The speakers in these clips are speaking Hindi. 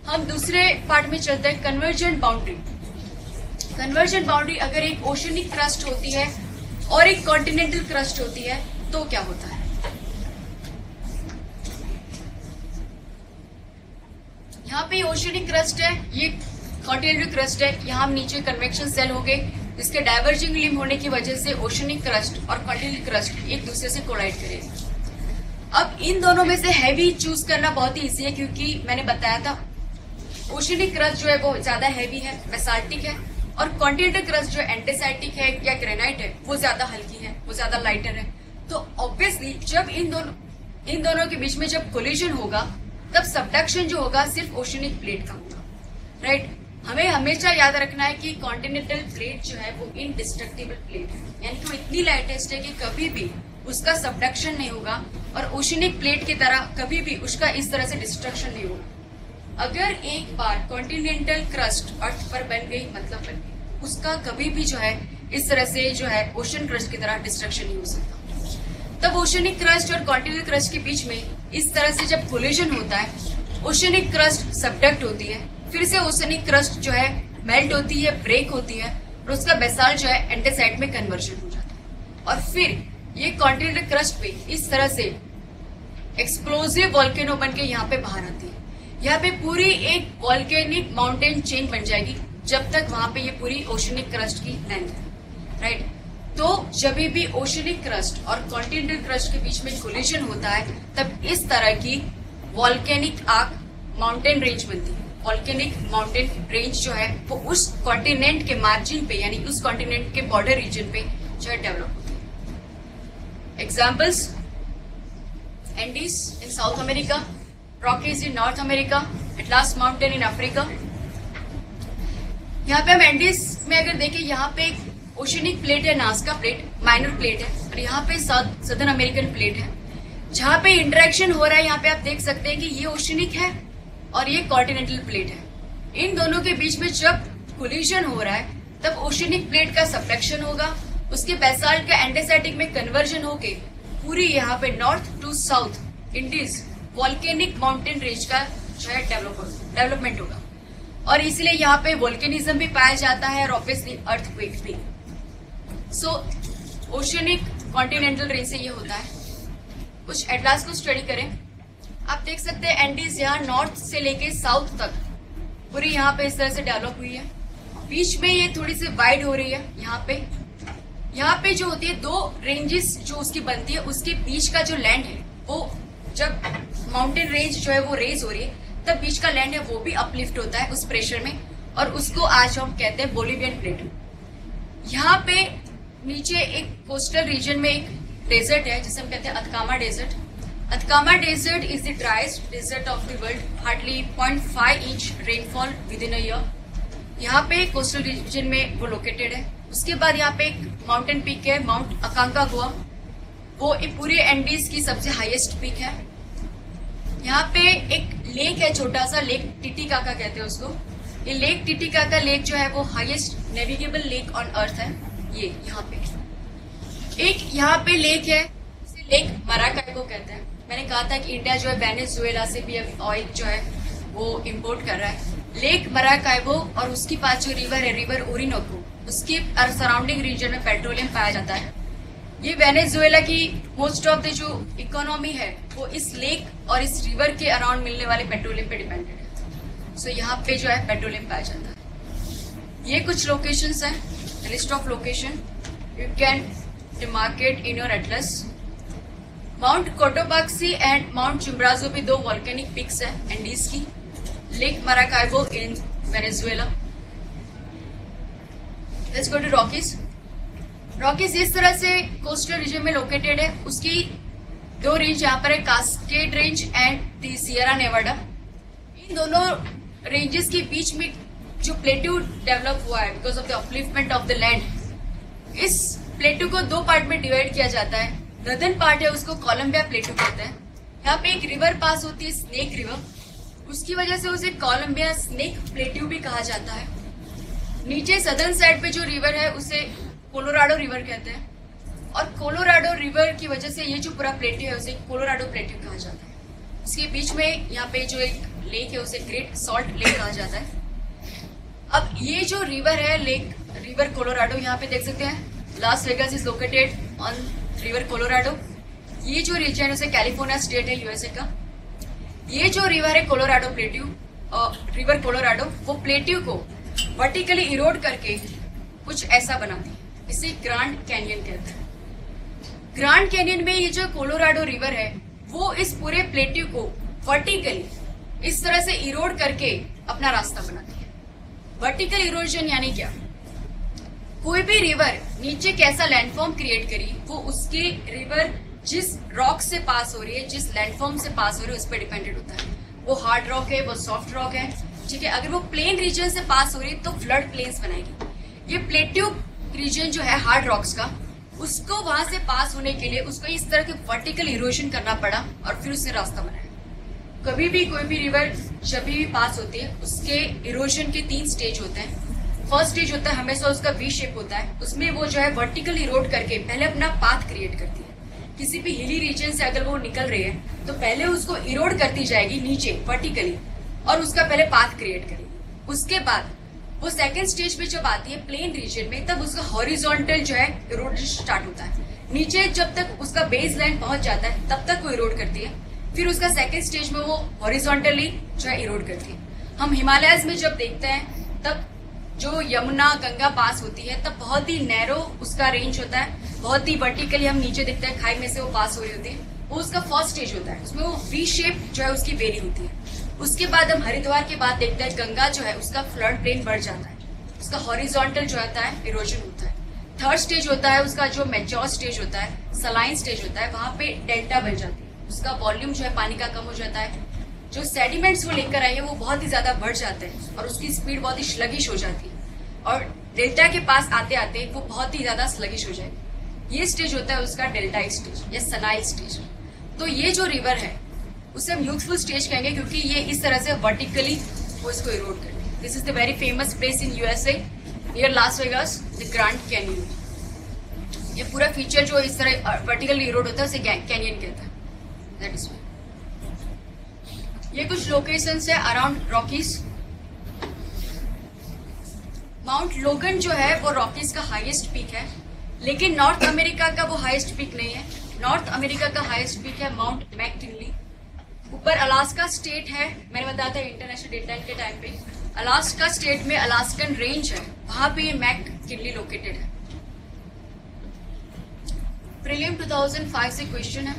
हम दूसरे पार्ट में चलते हैं, कन्वर्जेंट बाउंड्री। कन्वर्जेंट बाउंड्री अगर एक ओशनिक क्रस्ट होती है और एक कॉन्टिनेंटल क्रस्ट होती है तो क्या होता है? यहाँ पे ओशनिक क्रस्ट है, ये कॉन्टिनेंटल क्रस्ट है, यहाँ नीचे कन्वेक्शन सेल हो गए, इसके डाइवर्जिंग लिम होने की वजह से ओशनिक क्रस्ट और कॉन्टिनेंटल क्रस्ट एक दूसरे से कोलाइड करेगा। अब इन दोनों में से हैवी चूज करना बहुत ही इजी है, क्योंकि मैंने बताया था ओशनिक क्रस्ट जो है वो ज्यादा हैवी है, बेसाल्टिक है, और कॉन्टिनेंटल क्रस्ट जो एंटेसाइटिक है या ग्रेनाइट है वो ज्यादा हल्की है, वो ज्यादा लाइटर है। तो ऑब्वियसली जब इन दोनों के बीच में जब कोलिजन होगा तब सबडक्शन जो होगा सिर्फ ओशनिक प्लेट का होगा, राइट। हमें हमेशा याद रखना है कि कॉन्टिनेंटल प्लेट जो है वो इनडिस्ट्रक्टिबल प्लेट है, यानी कि वो इतनी लाइटेस्ट है कि कभी भी उसका सबडक्शन नहीं होगा, और ओशनिक प्लेट की तरह कभी भी उसका इस तरह से डिस्ट्रक्शन नहीं होगा। अगर एक बार कॉन्टिनेंटल क्रस्ट अर्थ पर बन गई, मतलब बन गई, उसका कभी भी जो है इस तरह से जो है ओशन क्रस्ट की तरह डिस्ट्रक्शन नहीं हो सकता। तब ओशनिक क्रस्ट और कॉन्टिनेंटल क्रस्ट के बीच में इस तरह से जब कोलिजन होता है, ओशनिक क्रस्ट सबडक्ट होती है, फिर से ओशनिक क्रस्ट जो है मेल्ट होती है, ब्रेक होती है, और उसका बेसाल्ट जो है एंटेसाइट में कन्वर्जन हो जाता है, और फिर ये कॉन्टिनेंटल क्रस्ट पे इस तरह से एक्सप्लोसिव वॉल्केनो बन के यहाँ पे बाहर आती है। यहाँ पे पूरी एक वॉल्केनिक माउंटेन चेन बन जाएगी जब तक वहां पे ये पूरी ओशनिक क्रस्ट की लेंथ है, राइट। तो जब भी ओशनिक क्रस्ट और कॉन्टिनेंटल क्रस्ट के बीच में कोलिजन होता है तब इस तरह की वॉल्केनिक आर्क माउंटेन रेंज बनती है। वॉल्केनिक माउंटेन रेंज जो है वो उस कॉन्टिनेंट के मार्जिन पे, यानी उस कॉन्टिनेंट के बॉर्डर रीजन पे जो है डेवलप होती है। Examples, Andes in south America, Rockies in north America, atlas mountain in Africa. यहाँ पे हम एंडीज में अगर देखें, यहाँ पे एक ओशनिक प्लेट है, नाज़का प्लेट, माइनर प्लेट है, और यहाँ पे सदर्न अमेरिकन प्लेट है। जहाँ पे इंटरेक्शन हो रहा है यहाँ पे आप देख सकते हैं कि ये ओशनिक है और ये कॉन्टिनेंटल प्लेट है। इन दोनों के बीच में जब कोलिजन हो रहा है तब ओशनिक प्लेट का सबडक्शन होगा, उसके बेसाल्ट का एंटेसाइटिक में कन्वर्जन होके पूरी यहाँ पे north to south Andes volcanic mountain range का जो है डेवलपमेंट होगा, और इसलिए यहाँ पे वोल्केनिज्म भी पाया जाता है और ऑब्वियसली अर्थक्वेक भी। सो ओशनिक कॉन्टिनेंटल रेंज से ये होता है। कुछ एटलास को स्टडी करें, आप देख सकते हैं एंडीज यहाँ नॉर्थ से लेके साउथ तक पूरी यहाँ पे इस तरह से डेवलप हुई है। बीच में ये थोड़ी सी वाइड हो रही है। यहाँ पे जो होती है दो रेंजेस जो उसकी बनती है, उसके बीच का जो लैंड है वो जब माउंटेन रेंज जो है वो रेज हो रही है तब बीच का लैंड है वो भी अपलिफ्ट होता है उस प्रेशर में, और उसको आज हम कहते हैं बोलिवियन प्लेटू। यहाँ पे नीचे एक कोस्टल रीजन में एक डेजर्ट है जिसे हम कहते हैं Atacama desert. Atacama desert is the driest desert of the world, hardly 0.5 inch rainfall within a year. यहाँ पे कोस्टल रीजन में वो लोकेटेड है। उसके बाद यहाँ पे एक माउंटेन पीक है, माउंट अकांकागुआ, वो पूरे एंडीज की सबसे हाईएस्ट पीक है। यहाँ पे एक लेक है, छोटा सा लेक, टिटिकाका कहते हैं उसको। ये लेक टिटिकाका लेक जो है वो highest navigable lake on earth है। ये यहाँ पे एक लेक है, इसे लेक मराकाइबो कहते हैं। मैंने कहा था कि इंडिया जो है वेनेजुएला से भी अब ऑयल जो है वो इम्पोर्ट कर रहा है। लेक मराकाइबो और उसके पास जो रिवर है, रिवर ओरिनोको, उसके सराउंडिंग रीजन में पेट्रोलियम पाया जाता है। ये वेनेजुएला की मोस्ट ऑफ द जो इकोनॉमी है वो इस लेक और इस रिवर के अराउंड मिलने वाले पेट्रोलियम पे डिपेंडेड है। सो यहाँ पे जो है पेट्रोलियम पाया जाता है। ये कुछ लोकेशंस हैं, list of location you can demarcate in your atlas. Mount Cotopaxi and mount Chimborazo भी दो वॉल्केनिक पिक्स हैं एंडीज की। Lake Maracaibo in Venezuela. Let's go to Rockies. Rockies इस तरह से कोस्टल रीजन में लोकेटेड है। उसकी दो रेंज यहाँ पर है, Cascade range and the Sierra Nevada. इन दोनों रेंजेस के बीच में जो प्लेट्यू डेवलप हुआ है because of the upliftment of the land, इस प्लेट्यू को दो पार्ट में डिवाइड किया जाता है। नॉर्दर्न पार्ट है उसको कोलंबिया प्लेट्यू कहते हैं। यहाँ पे एक रिवर पास होती है, स्नेक रिवर, उसकी वजह से उसे कोलंबिया स्नेक प्लेट्यू भी कहा जाता है। नीचे सदर्न साइड पे जो रिवर है उसे कोलोराडो रिवर कहते हैं, और कोलोराडो रिवर की वजह से ये जो पूरा प्लेट्यू है उसे कोलोराडो प्लेट्यू कहा जाता है। इसके बीच में यहाँ पे जो एक लेक है उसे ग्रेट सॉल्ट लेक कहा जाता है। अब ये जो रिवर है लेक रिवर कोलोराडो, यहाँ पे देख सकते हैं Las Vegas is located on river Colorado. ये जो रीजन है उसे कैलिफोर्निया स्टेट है यूएसए का। ये जो रिवर है कोलोराडो प्लेट्यू रिवर कोलोराडो, वो प्लेट्यू को वर्टिकली इरोड करके कुछ ऐसा बनाती है, इसे ग्रांड कैनियन कहते हैं। ग्रांड कैनियन में ये जो कोलोराडो रिवर है वो इस पूरे प्लेट्यू को वर्टिकली इस तरह से इरोड करके अपना रास्ता बनाती है। वर्टिकल इरोजन यानी क्या, कोई भी रिवर नीचे कैसा लैंडफॉर्म क्रिएट करी वो उसके रिवर जिस रॉक से पास हो रही है, जिस लैंडफॉर्म से पास हो रही है उस पर डिपेंडेड होता है। वो हार्ड रॉक है, वो सॉफ्ट रॉक है, ठीक है। अगर वो प्लेन रीजन से पास हो रही है तो फ्लड प्लेन्स बनाएगी। ये प्लेट्यू रीजन जो है हार्ड रॉक्स का, उसको वहां से पास होने के लिए उसको इस तरह के वर्टिकल इरोजन करना पड़ा और फिर उससे रास्ता बनाया। कभी भी कोई भी रिवर जब भी पास होती है उसके इरोजन के 3 स्टेज होते हैं। फर्स्ट स्टेज होता है हमेशा उसका वी शेप होता है, उसमें वो जो है वर्टिकल इरोड करके पहले अपना पाथ क्रिएट करती है। किसी भी हिली रीजन से अगर वो निकल रही है तो पहले उसको इरोड करती जाएगी नीचे वर्टिकली और उसका पहले पाथ क्रिएट करेगी। उसके बाद वो सेकंड स्टेज पे जब आती है प्लेन रीजन में, तब उसका हॉरिजॉन्टल जो है इरोड स्टार्ट होता है। नीचे जब तक उसका बेस लाइन पहुंच जाता है तब तक वो इरोड करती है। फिर उसका सेकंड स्टेज में वो हॉरिजॉन्टली जो है इरोड करती है। हम हिमालयस में जब देखते हैं तब जो यमुना गंगा पास होती है तब बहुत ही नैरो उसका रेंज होता है, बहुत ही वर्टिकली हम नीचे देखते हैं खाई में से वो पास हो रही होती है। वो उसका फर्स्ट स्टेज होता है, उसमें वो वी शेप जो है उसकी वेरी होती है। उसके बाद हम हरिद्वार के बाद देखते हैं गंगा जो है उसका फ्लड प्लेन बढ़ जाता है, उसका हॉरिजॉन्टल जो होता है इरोजन होता है। थर्ड स्टेज होता है उसका जो मैच्योर स्टेज होता है, सलाइन स्टेज होता है, वहां पे डेल्टा बन जाती है, उसका वॉल्यूम जो है पानी का कम हो जाता है। जो सेडिमेंट्स वो लेकर आई है वो बहुत ही ज्यादा बढ़ जाते हैं और उसकी स्पीड बहुत ही स्लगिश हो जाती है और डेल्टा के पास आते आते वो बहुत ही ज्यादा स्लगिश हो जाएगी। ये स्टेज होता है उसका डेल्टा स्टेज या सनाइल स्टेज। तो ये जो रिवर है उसे हम यूथफुल स्टेज कहेंगे क्योंकि ये इस तरह से वर्टिकली वो इसको इरोड करती है। This is the very famous place in USA near Las Vegas, the grand canyon. ये पूरा फीचर जो इस तरह वर्टिकली इरोड होता है उसे कैनियन कहता है। दैट इज ये कुछ लोकेशंस है अराउंड रॉकीज। माउंट लोगन जो है वो रॉकीज का हाईएस्ट पीक है, लेकिन नॉर्थ अमेरिका का वो हाईएस्ट पीक नहीं है। नॉर्थ अमेरिका का हाईएस्ट पीक है माउंट मैककिनली। ऊपर अलास्का स्टेट है, मैंने बताया था इंटरनेशनल डेडलाइन के टाइम पे अलास्का स्टेट में अलास्कन रेंज है, वहां पे ये मैककिनली लोकेटेड है। प्रीलिम 2005 से क्वेश्चन है,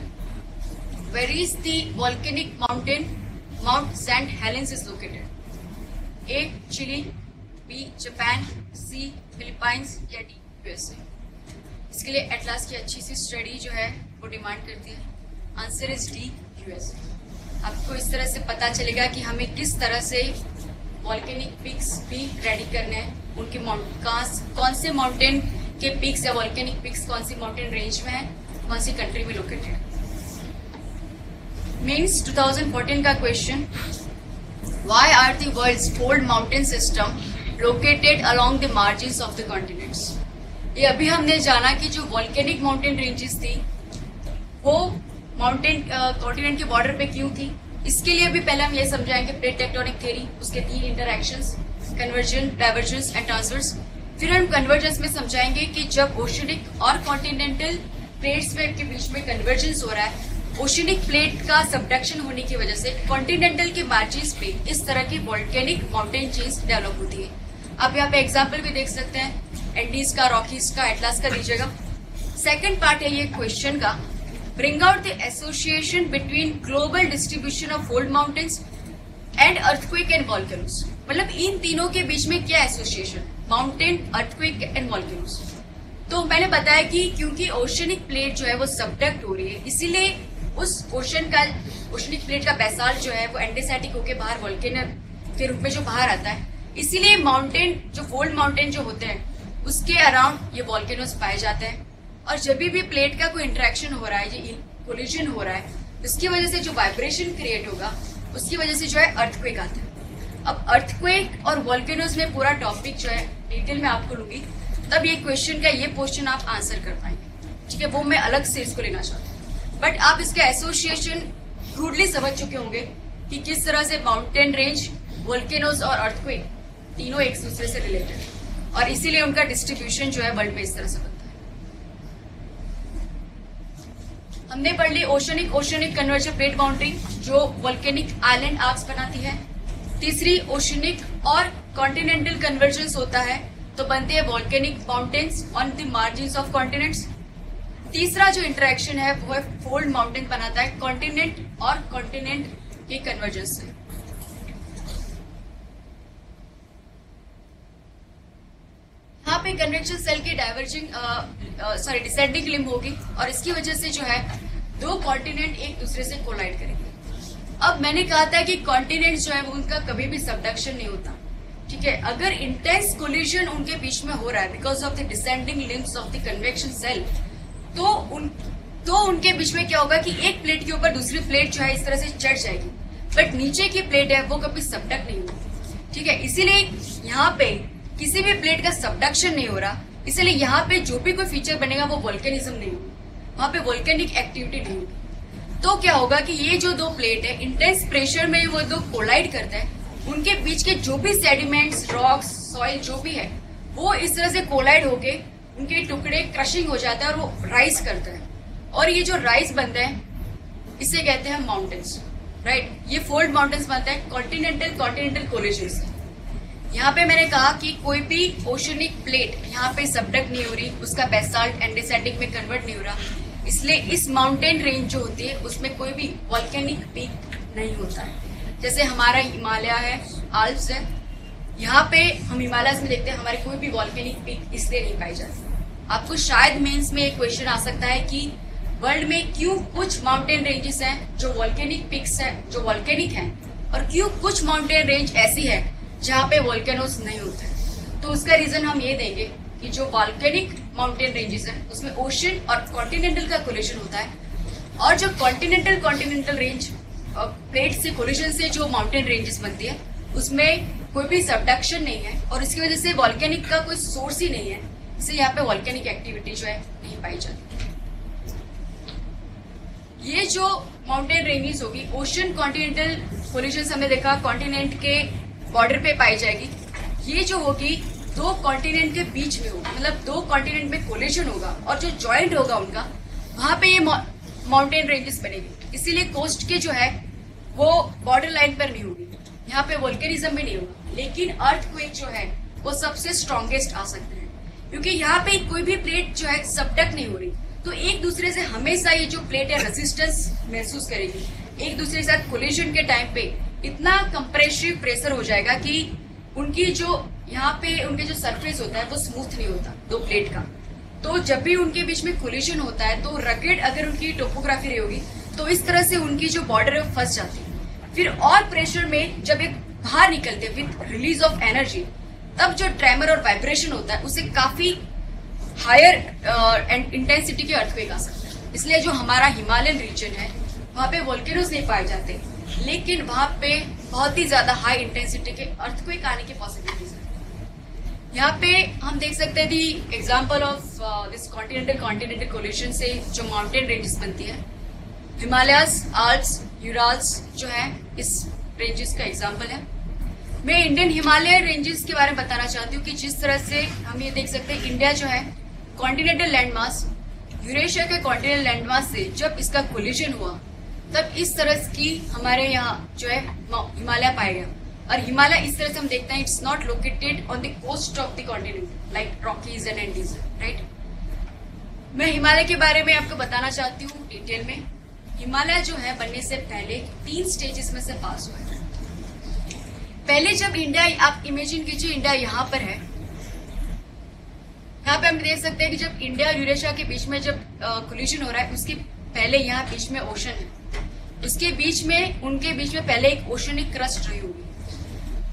where is the volcanic mountain Mount Saint Helens is located? A Chile, B Japan, C Philippines या डी यूएसए? इसके लिए एटलास की अच्छी सी स्टडी जो है वो डिमांड करती है। Answer is D USA. आपको इस तरह से पता चलेगा कि हमें किस तरह से वॉल्केनिक पिक्स भी रेडी करने हैं, उनके कौन से माउंटेन के पिक्स या वॉल्केनिक पिक्स कौन सी माउंटेन रेंज में है, कौन सी कंट्री में लोकेटेड है। मेंस 2014 का question, why are the world's 4 mountain system located along the margins of the continents? ये अभी हमने जाना कि जो वॉल्केनिक माउंटेन रेंजेस थी वो माउंटेन कॉन्टिनेंट के बॉर्डर पे क्यों थी। इसके लिए भी पहले हम ये समझाएंगे प्लेट टेक्टोनिक थ्योरी, उसके 3 interactions, conversion, divergence and transverse. फिर हम कन्वर्जेंस में समझाएंगे कि जब ओशनिक और कॉन्टिनेंटल प्लेट्स के बीच में कन्वर्जेंस हो रहा है, ओशनिक प्लेट का सबडक्शन होने की वजह से कॉन्टिनेंटल के मार्जिन्स पे इस तरह की वॉल्केनिक माउंटेन चेन्स डेवलप होती है। आप यहाँ पे एग्जाम्पल भी देख सकते हैं, एंडीज का, रॉकीज का, एटलास का दीजिएगा। सेकंड पार्ट है ये क्वेश्चन का, bring out the association between global distribution of fold mountains and earthquake and volcanoes. मतलब इन तीनों के बीच में क्या association, mountain, earthquake and volcanoes. तो मैंने बताया कि क्योंकि ओशनिक प्लेट जो है वो सबडक्ट हो रही है, इसीलिए उस ओशनिक प्लेट का बेसाल्ट जो है वो एंडेसेटिक होके बाहर वॉल्केनो के रूप में जो बाहर आता है, इसीलिए माउंटेन जो फोल्ड माउंटेन जो होते हैं उसके अराउंड ये वॉल्केनोस पाए जाते हैं। और जब भी प्लेट का कोई इंटरेक्शन हो रहा है, ये कोलिजन हो रहा है, उसकी वजह से जो वाइब्रेशन क्रिएट होगा उसकी वजह से जो है अर्थक्वेक आता है। अब अर्थक्वेक और वॉल्केनोस में पूरा टॉपिक जो है डिटेल में आपको लूंगी, तब ये क्वेश्चन का ये क्वेश्चन आप आंसर कर पाएंगे, ठीक है। वो मैं अलग से इसको लेना चाहती हूँ, बट आप इसका एसोसिएशन क्रूडली समझ चुके होंगे कि किस तरह से माउंटेन रेंज, वोल्केनोज और अर्थक्वेक तीनों एक दूसरे से रिलेटेड, और इसीलिए उनका डिस्ट्रीब्यूशन जो है वर्ल्ड में इस तरह से बनता है। हमने पढ़ ली ओशनिक कन्वर्जन प्लेट बाउंड्री जो वोल्केनिक आइलैंड आर्क्स बनाती है। तीसरी ओशनिक और कॉन्टिनेंटल कन्वर्जेंस होता है तो बनते हैं volcanic mountains on the margins of continents. तीसरा जो इंटरेक्शन है वो है फोल्ड माउंटेन बनाता है कॉन्टिनेंट और कॉन्टिनेंट के कन्वर्जेंस से। यहाँ पे कन्वेक्शन सेल की डिसेंडिंग लिम्ब होगी और इसकी वजह से जो है दो कॉन्टिनेंट एक दूसरे से कोलाइड करेंगे। अब मैंने कहा था कि कॉन्टिनेंट जो है वो उनका कभी भी सबडक्शन नहीं होता, ठीक है। अगर इंटेंस कोलिजन उनके बीच में हो रहा है because of the descending limbs of the convection cell, तो उनके बीच में क्या होगा कि एक प्लेट के ऊपर दूसरी प्लेट जो है इस तरह से चढ़ जाएगी, बट नीचे की प्लेट है वो कभी सबडक्ट नहीं होगी, ठीक है। इसीलिए यहाँ पे किसी भी प्लेट का सबडक्शन नहीं हो रहा, इसीलिए यहाँ पे जो भी कोई फीचर बनेगा वो वोल्केनिज्म नहीं होगा, वहां पे वोल्केनिक एक्टिविटी नहीं होगी। तो क्या होगा कि ये जो दो प्लेट है इंटेंस प्रेशर में वो दो कोलाइड करते हैं, उनके बीच के जो भी सेडिमेंट्स, रॉक्स, सॉइल जो भी है वो इस तरह से कोलाइड होके उनके टुकड़े क्रशिंग हो जाते हैं और वो राइज करते हैं, और ये जो राइज बनते हैं इसे कहते हैं माउंटेन्स, राइट। ये फोल्ड माउंटेन्स बनता है कॉन्टिनेंटल कोलिजन से। यहाँ पे मैंने कहा कि कोई भी ओशनिक प्लेट यहाँ पे सबडक्ट नहीं हो रही, उसका बेसाल्ट एंडेसेटिक में कन्वर्ट नहीं हो रहा, इसलिए इस माउंटेन रेंज जो होती है उसमें कोई भी वॉल्केनिक पीक नहीं होता है। जैसे हमारा हिमालय है, आल्प्स है, यहाँ पे हम हिमालय में देखते हैं हमारे कोई भी वॉल्केनिक पीक इसलिए नहीं पाई जाती। आपको शायद मेंस में एक क्वेश्चन आ सकता है कि वर्ल्ड में क्यों कुछ माउंटेन रेंजेस हैं जो वॉल्केनिक पिक्स है, जो वॉल्केनिक हैं, और क्यों कुछ माउंटेन रेंज ऐसी है जहाँ पे वॉल्केनोस नहीं होते हैं। तो उसका रीजन हम ये देंगे कि जो वॉल्केनिक माउंटेन रेंजेस हैं उसमें ओशन और कॉन्टिनेंटल का कोलिजन होता है, और जो कॉन्टिनेंटल रेंज प्लेट से कोलिजन से जो माउंटेन रेंजेस बनती है उसमें कोई भी सबडक्शन नहीं है, और इसकी वजह से वॉल्केनिक का कोई सोर्स ही नहीं है, इसलिए यहाँ पे वॉल्केनिक एक्टिविटी जो है नहीं पाई जाती। ये जो माउंटेन रेंजेस होगी ओशन कॉन्टिनेंटल कोलिजन हमने देखा कॉन्टिनेंट के बॉर्डर पे पाई जाएगी। ये जो होगी दो कॉन्टिनेंट के बीच में होगी, मतलब दो कॉन्टिनेंट में कोलिजन होगा और जो जॉइंट होगा उनका वहां पे ये माउंटेन रेंजेस बनेगी। इसीलिए कोस्ट के जो है वो बॉर्डर लाइन पर नहीं होगी, यहाँ पे वोल्केनिज्म भी नहीं होगा, लेकिन अर्थक्वेक जो है वो सबसे स्ट्रॉन्गेस्ट आ सकते हैं, क्योंकि यहाँ पे कोई भी प्लेट जो है सबडक्ट नहीं हो रही, तो एक दूसरे से हमेशा ये जो प्लेट है रेजिस्टेंस महसूस करेगी, एक दूसरे के साथ कोलिजन के टाइम पे इतना कंप्रेसिव प्रेशर हो जाएगा कि उनकी जो यहाँ पे उनके जो सरफेस होता है वो स्मूथ नहीं होता दो प्लेट का। तो जब भी उनके बीच में कोलिजन होता है तो रगेड अगर उनकी टोपोग्राफी रही होगी तो इस तरह से उनकी जो बॉर्डर है वो फंस जाती है। फिर और प्रेशर में जब एक बाहर निकलते हैं विद रिलीज ऑफ एनर्जी, तब जो ट्रेमर और वाइब्रेशन होता है उससे काफी हायर इंटेंसिटी के अर्थक्वेक आ सकता है। इसलिए जो हमारा हिमालयन रीजन है वहाँ पे वोल्केनोज नहीं पाए जाते, लेकिन वहां पे बहुत ही ज्यादा हाई इंटेंसिटी के अर्थक्वेक आने की पॉसिबिलिटीज है। यहाँ पे हम देख सकते हैं the example of this continental collision से जो माउंटेन रेंजेस बनती है, हिमालयस, आल्प्स, यूराल्स जो है इस रेंजेस का एग्जांपल है। मैं इंडियन हिमालय रेंजेस के बारे में बताना चाहती हूँ कि जिस तरह से हम ये देख सकते हैं इंडिया जो है कॉन्टिनेंटल लैंडमास यूरेशिया के कॉन्टिनेंटल लैंडमास से जब इसका कोलिजन हुआ तब इस तरह की हमारे यहाँ जो है हिमालय पाया गया। और हिमालय इस तरह से हम देखते हैं it's not located on the coast of the continent like Rockies and Andes, right. मैं हिमालय के बारे में आपको बताना चाहती हूँ डिटेल में। हिमालय जो है बनने से पहले 3 स्टेजेस में से पास हुआ है। पहले जब इंडिया, आप इमेजिन कीजिए इंडिया यहाँ पर है, यहाँ पे हम देख सकते हैं कि जब इंडिया यूरेशिया के बीच में जब कोलिजन हो रहा है उसके पहले यहाँ बीच में ओशन है, उसके बीच में उनके बीच में पहले एक ओशनिक क्रस्ट रही होगी।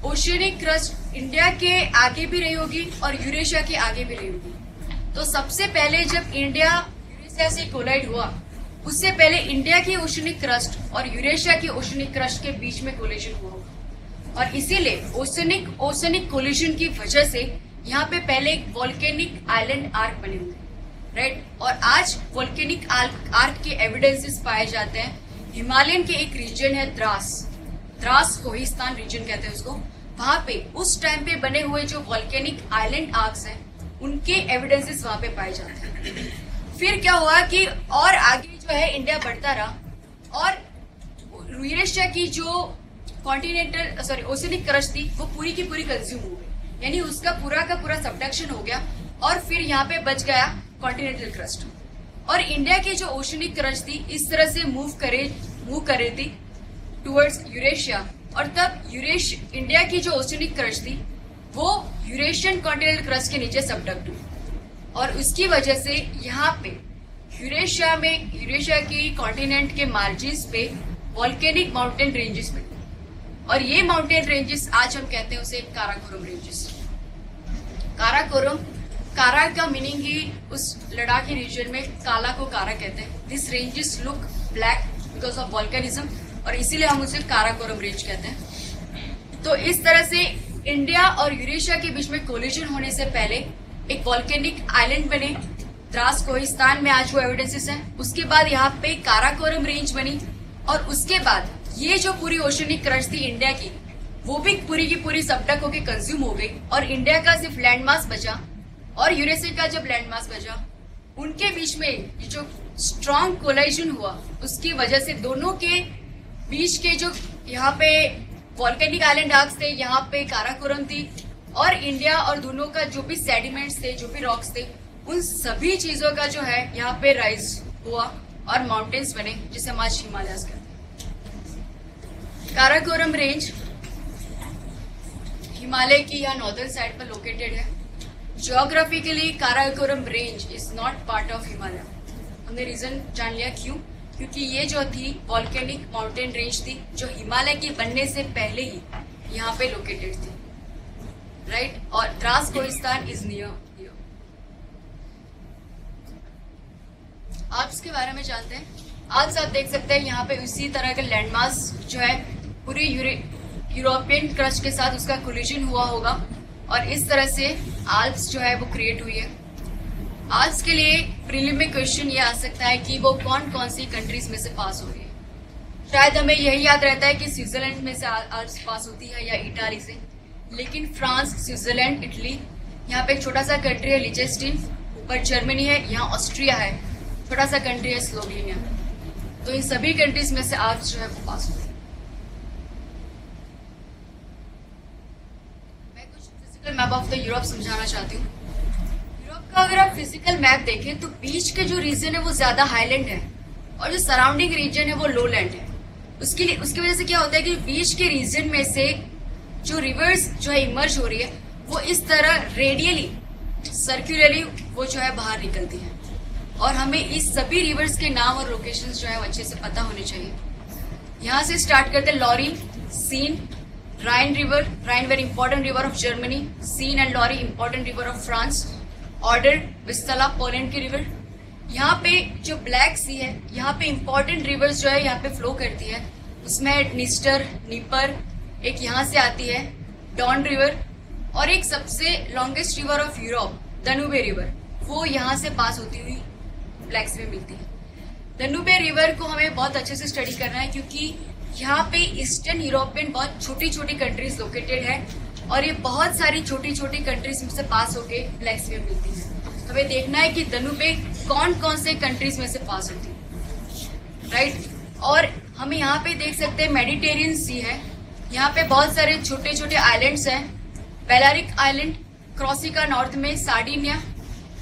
ओशनिक क्रस्ट इंडिया के आगे भी रही होगी और यूरेशिया के आगे भी रही होगी। तो सबसे पहले जब इंडिया यूरेशिया से कोलाइड हुआ उससे पहले इंडिया की ओशनिक क्रस्ट और यूरेशिया की ओशनिक क्रस्ट के बीच में कोलिजन हुआ होगा, और इसीलिए ओशनिक कोलिजन की वजह से यहाँ पे पहले एक वॉल्केनिक आइलैंड आर्क बने हुए, राइट। और आज वॉल्केनिक आर्क के एविडेंसेस पाए जाते हैं। हिमालयन के एक रीजन है द्रास, द्रास कोहिस्तान रीजन कहते हैं उसको, वहां पे उस टाइम पे बने हुए जो वॉल्केनिक आइलैंड आर्क्स हैं उनके एविडेंसेस वहां पे पाए जाते हैं। फिर क्या हुआ कि और आगे जो है इंडिया बढ़ता रहा और यूरेशिया की जो कॉन्टिनेंटल ओशियनिक क्रस्ट थी वो पूरी की पूरी कंज्यूम हो गई, यानी उसका पूरा का पूरा सबडक्शन हो गया और फिर यहाँ पे बच गया कॉन्टिनेंटल क्रस्ट। और इंडिया की जो ओशियनिक क्रस्ट थी इस तरह से मूव कर रही थी टुवर्ड्स यूरेशिया, और तब इंडिया की जो ओशियनिक क्रस्ट थी वो यूरेशियन कॉन्टिनेंटल क्रस्ट के नीचे सबडक्ट हुई और उसकी वजह से यहाँ पे यूरेशिया की कॉन्टिनेंट के मार्जिन्स पे वॉल्केनिक माउंटेन रेंजेस बने और ये माउंटेन रेंजेस आज हम कहते हैं उसे काराकोरम रेंजेस। कारा का मीनिंग ही उस लद्दाखी रीजन में काला को कारा कहते हैं। This ranges look black because of volcanism और इसीलिए हम उसे काराकोरम रेंज कहते हैं। तो इस तरह से इंडिया और यूरेशिया के बीच में कोलिजन होने से पहले एक वॉल्केनिक आइलैंड बने द्रास कोहिस्तान में, आज वो एविडेंसेस हैं। उसके बाद यहाँ पे काराकोरम रेंज बनी और उसके बाद ये जो पूरी ओशियनिक क्रस्ट थी इंडिया की वो भी पूरी की पूरी सबडक होके कंज्यूम हो गई और इंडिया का सिर्फ लैंड मास बचा और यूरेशिया का जब लैंड मास बचा उनके बीच में ये जो स्ट्रॉन्ग कोलाइजन हुआ उसकी वजह से दोनों के बीच के जो यहाँ पे वॉल्केनिक आइलैंड आर्क्स थे, यहाँ पे काराकोरम थी और इंडिया और दोनों का जो भी सेडिमेंट्स थे, जो भी रॉक्स थे, उन सभी चीजों का जो है यहाँ पे राइज हुआ और माउंटेन्स बने जिसे हम आज हिमालयस कहते हैं। काराकोरम रेंज हिमालय की यहाँ नॉर्दर्न साइड पर लोकेटेड है। Geographically Karakoram range is not part of Himalaya. हमने रीजन जान लिया क्यों, क्योंकि ये जो थी वॉल्केनिक माउंटेन रेंज थी जो हिमालय के बनने से पहले ही यहाँ पे लोकेटेड थी, राइट। और Dras Kohistan is near. Alps के बारे में जानते हैं। आल्प्स आप देख सकते हैं यहाँ पे उसी तरह का लैंडमास जो है पूरी यूरोपियन क्रस्ट के साथ उसका कोलिजन हुआ होगा और इस तरह से आल्प्स जो है वो क्रिएट हुई है। आल्प्स के लिए प्रीलिम में क्वेश्चन ये आ सकता है कि वो कौन कौन सी कंट्रीज में से पास हो रही है। शायद हमें यही याद रहता है कि स्विट्जरलैंड में से आल्प्स पास होती है या इटाली से, लेकिन फ्रांस, स्विट्जरलैंड, इटली, यहाँ पे एक छोटा सा कंट्री है लिचेस्टीन, ऊपर जर्मनी है, यहाँ ऑस्ट्रिया है, छोटा सा कंट्री है स्लोवेनिया। तो इन सभी कंट्रीज में से आल्प्स जो है वो पास होती है। मैं कुछ physical map of the Europe समझाना चाहती हूँ। यूरोप का अगर आप फिजिकल मैप देखें तो बीच के जो रीजन है वो ज्यादा हाईलैंड है और जो सराउंडिंग रीजन है वो लोलैंड है। उसकी वजह से क्या होता है कि बीच के रीजन में से जो रिवर्स जो है इमर्ज हो रही है वो इस तरह रेडियली सर्कुलरली वो जो है बाहर निकलती है और हमें इस सभी रिवर्स के नाम और लोकेशंस जो है अच्छे से पता होने चाहिए। यहाँ से स्टार्ट करते हैं Loire, Seine, Rhine river, Rhine very important river of Germany, Seine and Loire important river of France, Oder, Vistula Poland की रिवर। यहाँ पे जो ब्लैक सी है यहाँ पे इंपॉर्टेंट रिवर्स जो है यहाँ पे फ्लो करती है, उसमें निस्टर, नीपर, एक यहाँ से आती है डॉन रिवर और एक सबसे longest river of Europe Danube river वो यहाँ से पास होती हुई ब्लैक सी में मिलती है। दनूबे रिवर को हमें बहुत अच्छे से स्टडी करना है क्योंकि यहाँ पे ईस्टर्न यूरोप में बहुत छोटी छोटी कंट्रीज लोकेटेड है और ये बहुत सारी छोटी छोटी कंट्रीज में से पास होके ब्लैक सी में मिलती है। हमें देखना है कि दनूबे कौन कौन से कंट्रीज में से पास होती है, राइट। और हम यहाँ पे देख सकते हैं मेडिटेरियन सी है, यहाँ पे बहुत सारे छोटे छोटे आइलैंड्स हैं। बेलारिक आइलैंड, क्रॉसिका नॉर्थ में, सार्डिनिया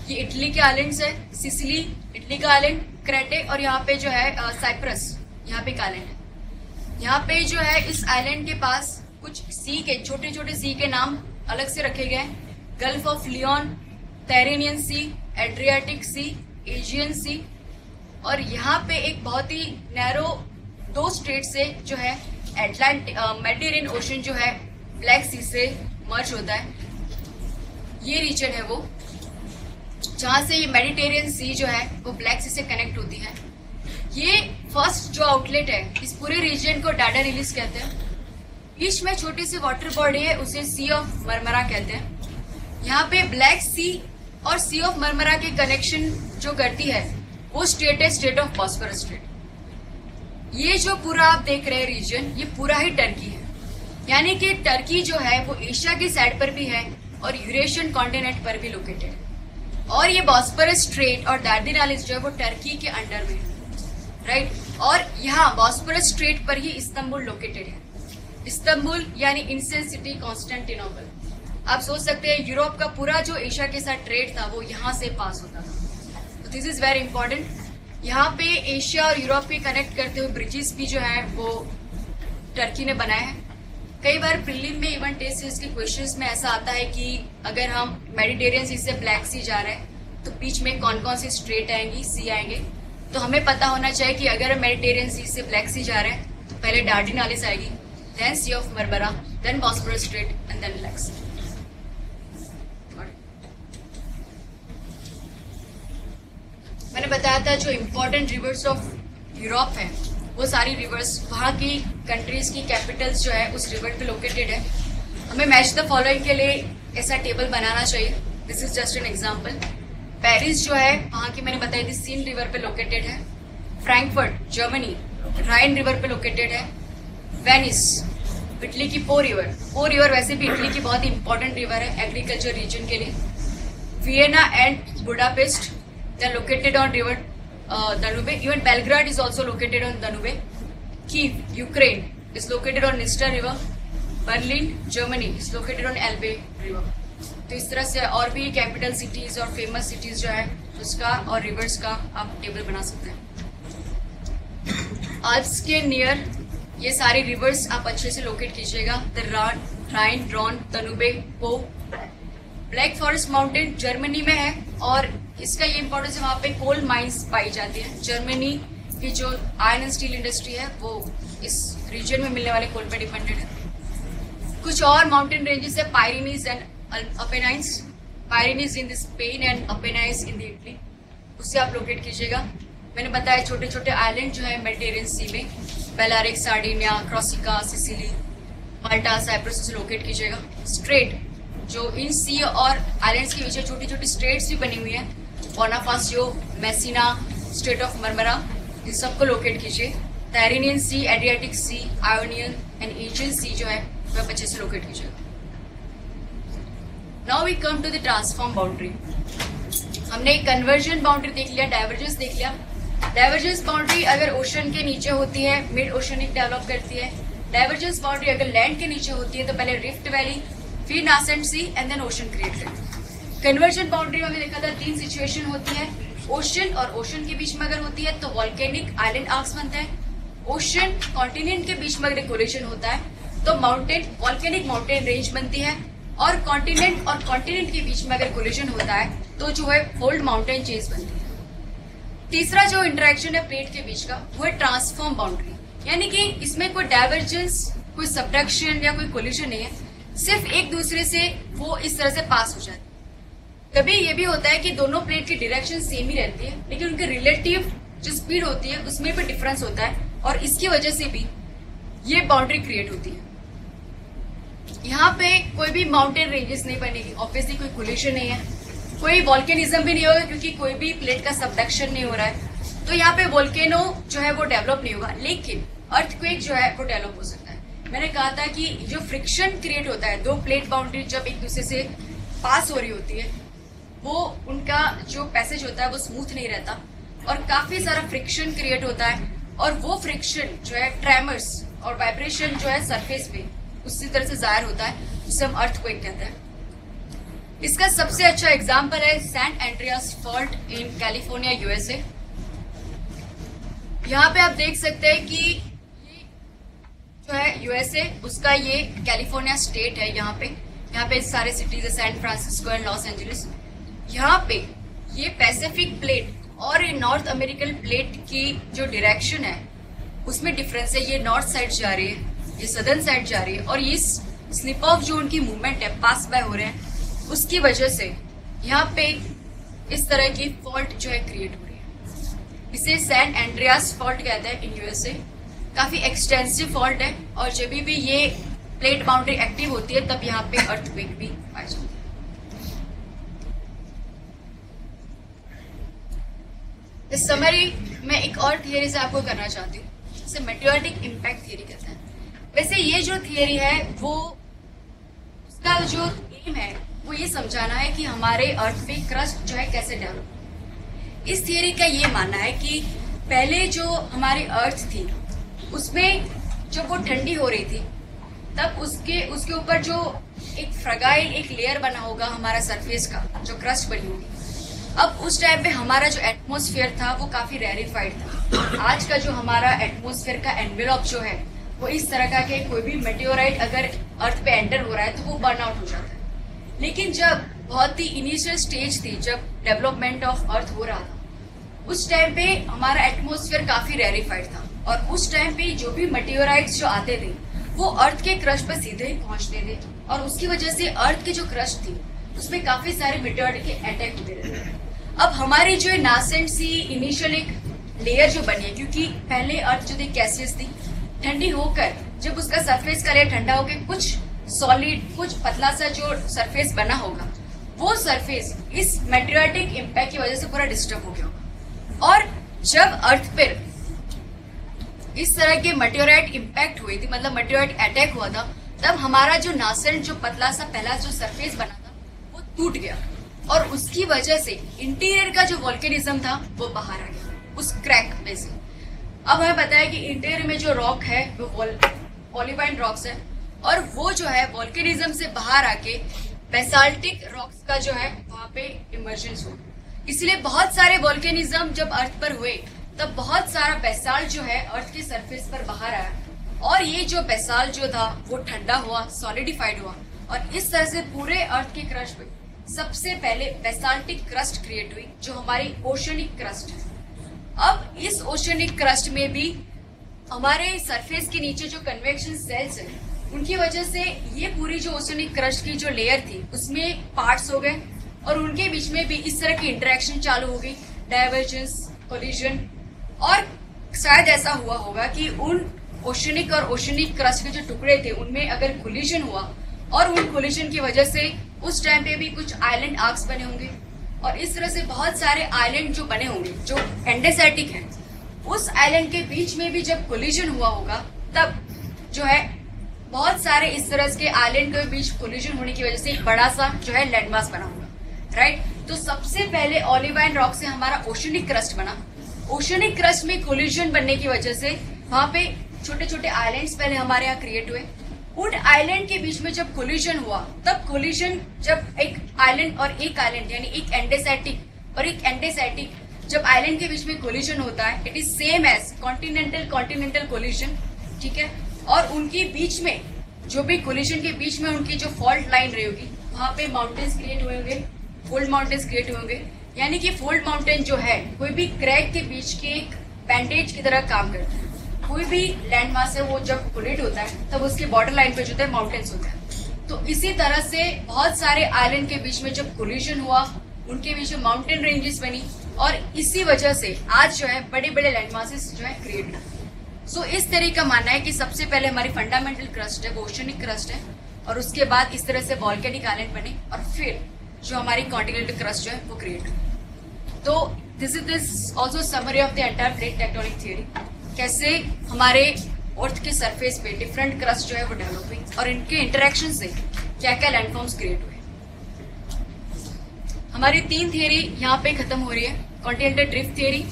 ये इटली के आइलैंड्स है, सिसिली इटली का आइलैंड, क्रेटे और यहाँ पे जो है साइप्रस यहाँ पे एक आइलैंड है। यहाँ पे जो है इस आइलैंड के पास कुछ सी के छोटे छोटे सी के नाम अलग से रखे गए हैं, gulf of Lion, Tyrrhenian sea, Adriatic sea, Aegean sea. और यहाँ पे एक बहुत ही नैरो दो स्टेट से जो है मेडिटेरियन ओशन जो है ब्लैक सी से मर्ज होता है। ये रीजन है वो जहां से ये मेडिटेरियन सी जो है वो ब्लैक सी से कनेक्ट होती है। ये फर्स्ट जो आउटलेट है इस पूरे रीजन को डाडा रिलीज कहते हैं। बीच में छोटी सी वाटर बॉडी है उसे सी ऑफ मरमरा कहते हैं। यहाँ पे ब्लैक सी और सी ऑफ मरमरा के कनेक्शन जो करती है वो स्टेट है स्टेट ऑफ बॉस्फोरस स्टेट। ये जो पूरा आप देख रहे हैं रीजन ये पूरा ही टर्की है। यानी कि टर्की जो है वो एशिया की साइड पर भी है और यूरेशियन कॉन्टिनेंट पर भी लोकेटेड है। और ये बॉस्फोरस स्ट्रेट और दार्दानेलिस जो है वो टर्की के अंडर में है, राइट। और यहाँ बॉस्फोरस स्ट्रेट पर ही इस्तांबुल लोकेटेड है। इस्तांबुल यानी एंशिएंट सिटी कॉन्स्टेंटिनोपल। आप सोच सकते हैं यूरोप का पूरा जो एशिया के साथ ट्रेड था वो यहाँ से पास होता था। तो दिस इज वेरी इंपॉर्टेंट। यहाँ पे एशिया और यूरोप के कनेक्ट करते हुए ब्रिजेस भी जो है वो टर्की ने बनाए हैं। कई बार प्रीलिम में इवन टेस्ट सीरीज के क्वेश्चंस में ऐसा आता है कि अगर हम मेडिटेरियन सी से ब्लैक सी जा रहे हैं तो बीच में कौन कौन सी स्ट्रेट आएंगी, सी आएंगे। तो हमें पता होना चाहिए कि अगर हम मेडिटेरियन सी से ब्लैक सी जा रहे हैं तो पहले दार्दानेलिस आएगी, then sea of Marmara, then Bosphorus strait and then Black Sea. मैंने बताया था जो इम्पोर्टेंट रिवर्स ऑफ यूरोप है वो सारी रिवर्स वहाँ की कंट्रीज की कैपिटल्स जो है उस रिवर पे लोकेटेड है। हमें मैच द फॉलोइंग के लिए ऐसा टेबल बनाना चाहिए। This is just an example. Paris जो है वहाँ की मैंने बताई थी सीन रिवर पे लोकेटेड है। फ्रैंकफर्ट जर्मनी राइन रिवर पे लोकेटेड है। वेनिस इटली की पो रिवर वैसे भी इटली की बहुत ही इंपॉर्टेंट रिवर है एग्रीकल्चर रीजन के लिए। Vienna and Budapest they are located on river Danube. Even Belgrade is also located on Danube. Kiev, Ukraine is located on Dniester river. Berlin, Germany is located on Elbe river. तो इस तरह से और भी कैपिटल सिटीज और फेमस सिटीज जो है उसका और रिवर्स का आप टेबल बना सकते हैं। आल्प्स के नियर ये सारे रिवर्स आप अच्छे से लोकेट कीजिएगा। द राइन, रॉन, दनुबे, पो। ब्लैक फॉरेस्ट माउंटेन जर्मनी में है और इसका ये इंपॉर्टेंस है वहाँ पे कोल माइंस पाई जाती है। जर्मनी की जो आयरन एंड स्टील इंडस्ट्री है वो इस रीजन में मिलने वाले कोल पे डिपेंडेड है। कुछ और माउंटेन रेंजेस है Pyrenees and Apennines. Pyrenees in Spain and Apennines in Italy, उससे आप लोकेट कीजिएगा। मैंने बताया छोटे छोटे आइलैंड जो है मेडिटेरियन सी में, बेलारिक, सार्डिनिया, क्रॉसिका, सिसिली, माल्टा, साइप्रस से लोकेट कीजिएगा। स्ट्रेट जो इन सी और आइलैंड्स के बीच छोटी छोटी स्ट्रेट्स भी बनी हुई है, Bonifacio, Messina, strait of Marmara, इन सबको लोकेट कीजिए। Tyrrhenian sea, Adriatic sea, Ionian and Aegean sea जो है वह अच्छे से लोकेट कीजिए। Now we come to the transform boundary. हमने कन्वर्जन बाउंड्री देख लिया, डाइवर्जेंस देख लिया। डाइवर्जेंस बाउंड्री अगर ओशन के नीचे होती है मिड ओशनिक डेवलप करती है। डाइवर्जेंस बाउंड्री अगर लैंड के नीचे होती है तो पहले रिफ्ट वैली, फिर nascent sea and then ocean create करती है। कन्वर्जन बाउंड्री में हमने देखा था 3 सिचुएशन होती है। ओशन और ओशन के बीच में अगर होती है तो वॉल्केनिक आइलैंड आर्क्स बनता है। ओशन कॉन्टिनेंट के बीच में अगर कोलिजन होता है तो माउंटेन वॉल्केनिक माउंटेन रेंज बनती है। और कॉन्टिनेंट के बीच में अगर कोलिजन होता है तो जो है फोल्ड माउंटेन चेंज बनती है। तीसरा जो इंटरेक्शन है प्लेट के बीच का वो है ट्रांसफॉर्म बाउंड्री, यानी कि इसमें कोई डाइवर्जेंस, कोई सबडक्शन या कोई कोलिजन नहीं है, सिर्फ एक दूसरे से वो इस तरह से पास हो जाते हैं। कभी ये भी होता है कि दोनों प्लेट की डायरेक्शन सेम ही रहती है लेकिन उनकी रिलेटिव जो स्पीड होती है उसमें भी डिफरेंस होता है और इसकी वजह से भी ये बाउंड्री क्रिएट होती है। यहाँ पे कोई भी माउंटेन रेंजेस नहीं बनेगी, ऑब्वियसली कोई कोलिजन नहीं है, कोई वॉल्केनिज्म भी नहीं होगा क्योंकि कोई भी प्लेट का सबडक्शन नहीं हो रहा है, तो यहाँ पे वोल्केनो जो है वो डेवलप नहीं होगा, लेकिन अर्थक्वेक जो है वो डेवलप हो सकता है। मैंने कहा था कि जो फ्रिक्शन क्रिएट होता है, दो प्लेट बाउंड्री जब एक दूसरे से पास हो रही होती है वो उनका जो पैसेज होता है वो स्मूथ नहीं रहता और काफी सारा फ्रिक्शन क्रिएट होता है और वो फ्रिक्शन जो है ट्रेमर्स और वाइब्रेशन जो है सरफेस पे उसी तरह से जाहिर होता है, जिसे हम अर्थक्वेक कहते हैं। इसका सबसे अच्छा एग्जांपल है San Andreas fault in California, USA. यहाँ पे आप देख सकते हैं कि जो है यूएसए उसका ये कैलिफोर्निया स्टेट है। यहाँ पे सारे सिटीज है, San Francisco and Los Angeles. यहाँ पे ये पैसिफिक प्लेट और ये नॉर्थ अमेरिकन प्लेट की जो डायरेक्शन है उसमें डिफरेंस है। ये नॉर्थ साइड जा रही है, ये सदर्न साइड जा रही है और ये स्लिप ऑफ जो उनकी मूवमेंट है, पास बाय हो रहे हैं, उसकी वजह से यहाँ पे इस तरह की फॉल्ट जो है क्रिएट हो रही है। इसे सैन एंड्रियास फॉल्ट कहते हैं इन यूएसए। काफी एक्सटेंसिव फॉल्ट है और जब भी ये प्लेट बाउंड्री एक्टिव होती है तब यहाँ पे अर्थक्वेक भी पाई जाती है। इस समरी में एक और थियरी से आपको करना चाहती हूँ, जिसे मेटेओरिटिक इम्पैक्ट थियरी कहते हैं। वैसे ये जो थियरी है वो उसका जो एम है वो ये समझाना है कि हमारे अर्थ पे क्रस्ट जो है कैसे डेवलप। इस थियरी का ये मानना है कि पहले जो हमारी अर्थ थी उसमें जब वो ठंडी हो रही थी तब उसके ऊपर जो एक फ्रगाइल एक लेयर बना होगा हमारा सरफेस का, जो क्रस्ट बनी होगी। अब उस टाइम पे हमारा जो एटमॉस्फेयर था वो काफी रेरिफाइड था। आज का जो हमारा एटमॉस्फेयर का एनवेलप जो है वो इस तरह का कि कोई भी मेटेओराइट अगर अर्थ पे एंटर हो रहा है तो वो बर्न आउट हो जाता है। लेकिन जब बहुत ही इनिशियल स्टेज थी, जब डेवलपमेंट ऑफ अर्थ हो रहा था, उस टाइम पे हमारा एटमॉस्फेयर काफी रेरिफाइड था और उस टाइम पे जो भी मेटेओराइट्स जो आते थे वो अर्थ के क्रस्ट पर सीधे ही पहुंचते थे और उसकी वजह से अर्थ की जो क्रस्ट थी उसमें काफी सारे मेटेओराइट के अटैक होते रहते थे। अब हमारी जो नासेंट सी इनिशियल एक लेयर जो बनी है, क्योंकि पहले अर्थ जो थी गैसियस थी, ठंडी होकर जब उसका सरफेस का लेयर ठंडा होकर कुछ सॉलिड, कुछ पतला सा जो सरफेस बना होगा, वो सरफेस इस मेटेओराइटिक इम्पैक्ट की वजह से पूरा डिस्टर्ब हो गया होगा। और जब अर्थ पर इस तरह के मेटेओराइट इम्पैक्ट हुई थी, मतलब मेटेओराइट अटैक हुआ था, तब हमारा जो नासेंट जो पतला सा पहला जो सरफेस बना था वो टूट गया और उसकी वजह से इंटीरियर का जो वोल्केनिज्म था वो बाहर आ गया उस क्रैक में से। अब हमें पता है कि इंटीरियर में जो रॉक है वो पॉलीवाइन रॉक्स है और वो जो है वोल्केनिज्म से बाहर आके बेसाल्टिक रॉक्स का जो है वहां पे इमर्जेंस हुआ। इसलिए बहुत सारे वोल्केनिज्म जब अर्थ पर हुए तब बहुत सारा बेसाल्ट जो है अर्थ के सरफेस पर बाहर आया और ये जो बेसाल्ट जो था वो ठंडा हुआ, सॉलिडिफाइड हुआ और इस तरह से पूरे अर्थ के क्रस्ट पे सबसे पहले बेसाल्टिक क्रस्ट क्रिएट हुई जो हमारी ओशनिक क्रस्ट है। अब इस ओशनिक क्रस्ट में भी हमारे सरफेस के नीचे जो कन्वेक्शन सेल्स है उनकी वजह से ये पूरी जो ओशनिक क्रस्ट की जो लेयर थी उसमें पार्ट्स हो गए और उनके बीच में भी इस तरह की इंटरेक्शन चालू हो गई, डाइवर्जेंस, कोलिजन। और शायद ऐसा हुआ होगा कि उन ओशनिक और ओशनिक क्रस्ट के जो टुकड़े थे उनमें अगर कोलिजन हुआ और उन कोलिजन की वजह से उस टाइम पे भी कुछ आइलैंड आर्क्स बने होंगे और इस तरह से बहुत सारे आइलैंड जो बने होंगे जो एंडेसेटिक हैं, उस आइलैंड के बीच में भी जब कोलिजन हुआ होगा तब जो है बहुत सारे इस तरह के आइलैंड के बीच कोलिजन होने की वजह से एक बड़ा सा जो है लैंडमास बना होगा, राइट। तो सबसे पहले ऑलिवाइन रॉक से हमारा ओशनिक क्रस्ट बना। ओशनिक क्रस्ट में कोलिजन बनने की वजह से वहां पे छोटे छोटे आइलैंड्स पहले हमारे यहाँ क्रिएट हुए। उन आइलैंड के बीच में जब कोलिजन हुआ तब कोलिजन जब एक आइलैंड और एक आइलैंड यानी एक एंडेसेटिक और एक एंडेसेटिक जब आइलैंड के बीच में कोलिजन होता है, it is same as continental collision, ठीक है। और उनके बीच में जो भी कोलिजन के बीच में उनकी जो फॉल्ट लाइन रही होगी वहां पे माउंटेन्स क्रिएट हुए होंगे, फोल्ड माउंटेन्स क्रिएट हुए होंगे। यानी कि फोल्ड माउंटेन जो है कोई भी क्रैक के बीच के एक बैंडेज की तरह काम करता है। कोई भी लैंड मास है वो जब कोलिड होता है तब उसके बॉर्डर लाइन पे जो होता है माउंटेन्स होता है। तो इसी तरह से बहुत सारे आइलैंड के बीच में जब कोलिजन हुआ उनके बीच में माउंटेन रेंजेस बनी और इसी वजह से आज जो है बड़े बड़े लैंड मासेस जो है क्रिएट हुए। सो इस तरह का मानना है कि सबसे पहले हमारी फंडामेंटल क्रस्ट है वो ओशनिक क्रस्ट है और उसके बाद इस तरह से वॉल्केनिक आइलैंड बने और फिर जो हमारी कॉन्टिनेंटल क्रस्ट जो है वो क्रिएट हुई। तो this also summary of the entire plate tectonic theory, कैसे हमारे अर्थ के सरफेस पे डिफरेंट क्रस्ट जो है वो डेवलप हुई और इनके इंटरेक्शन से क्या क्या लैंडफॉर्म्स क्रिएट हुए। हमारी 3 थियरी यहाँ पे खत्म हो रही है, continental drift theory,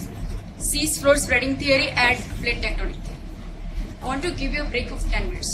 sea floor spreading theory and plate tectonic theory. I want to give you a break of 10 minutes.